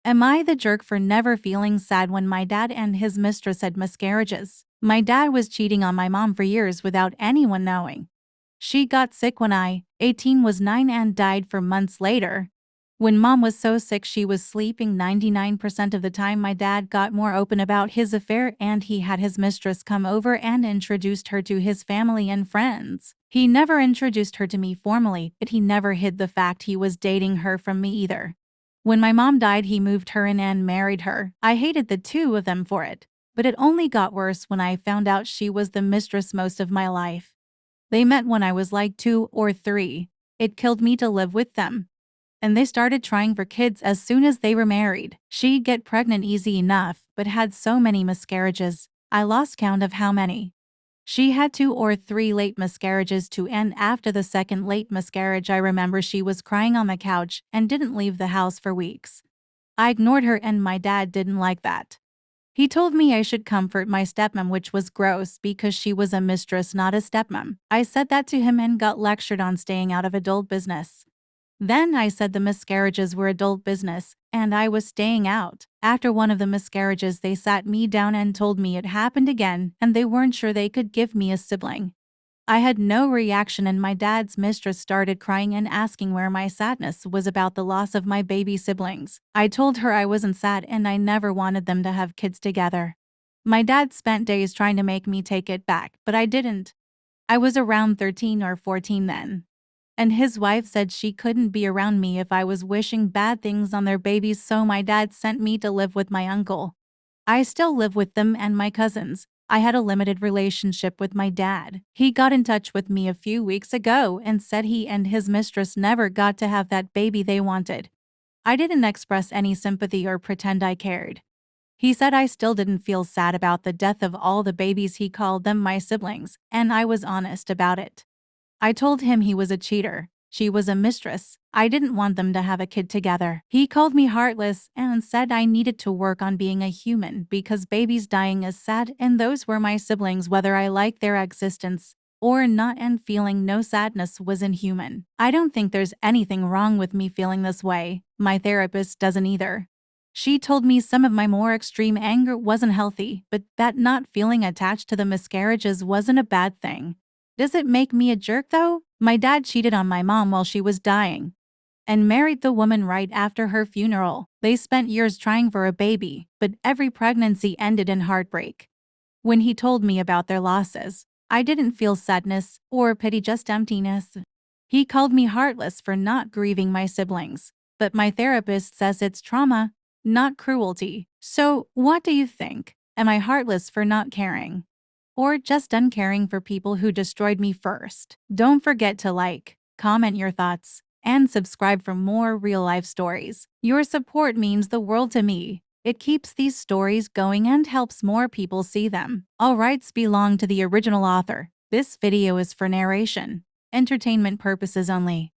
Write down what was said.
Am I the jerk for never feeling sad when my dad and his mistress had miscarriages? My dad was cheating on my mom for years without anyone knowing. She got sick when I, 18, was 9 and died for months later. When mom was so sick she was sleeping 99% of the time. My dad got more open about his affair and he had his mistress come over and introduced her to his family and friends. He never introduced her to me formally, but he never hid the fact he was dating her from me either. When my mom died, he moved her in and married her. I hated the two of them for it, but it only got worse when I found out she was the mistress most of my life. They met when I was like 2 or 3. It killed me to live with them. And they started trying for kids as soon as they were married. She'd get pregnant easy enough, but had so many miscarriages. I lost count of how many. She had 2 or 3 late miscarriages too, and after the second late miscarriage I remember she was crying on the couch and didn't leave the house for weeks. I ignored her and my dad didn't like that. He told me I should comfort my stepmom, which was gross because she was a mistress, not a stepmom. I said that to him and got lectured on staying out of adult business. Then I said the miscarriages were adult business, and I was staying out. After one of the miscarriages, they sat me down and told me it happened again, and they weren't sure they could give me a sibling. I had no reaction, and my dad's mistress started crying and asking where my sadness was about the loss of my baby siblings. I told her I wasn't sad and I never wanted them to have kids together. My dad spent days trying to make me take it back, but I didn't. I was around 13 or 14 then. And his wife said she couldn't be around me if I was wishing bad things on their babies, so my dad sent me to live with my uncle. I still live with them and my cousins. I had a limited relationship with my dad. He got in touch with me a few weeks ago and said he and his mistress never got to have that baby they wanted. I didn't express any sympathy or pretend I cared. He said I still didn't feel sad about the death of all the babies. He called them my siblings, and I was honest about it. I told him he was a cheater. She was a mistress. I didn't want them to have a kid together. He called me heartless and said I needed to work on being a human because babies dying is sad, and those were my siblings whether I liked their existence or not, and feeling no sadness was inhuman. I don't think there's anything wrong with me feeling this way. My therapist doesn't either. She told me some of my more extreme anger wasn't healthy, but that not feeling attached to the miscarriages wasn't a bad thing. Does it make me a jerk though? My dad cheated on my mom while she was dying and married the woman right after her funeral. They spent years trying for a baby, but every pregnancy ended in heartbreak. When he told me about their losses, I didn't feel sadness or pity, just emptiness. He called me heartless for not grieving my siblings, but my therapist says it's trauma, not cruelty. So, what do you think? Am I heartless for not caring? Or just uncaring for people who destroyed me first? Don't forget to like, comment your thoughts, and subscribe for more real-life stories. Your support means the world to me. It keeps these stories going and helps more people see them. All rights belong to the original author. This video is for narration, entertainment purposes only.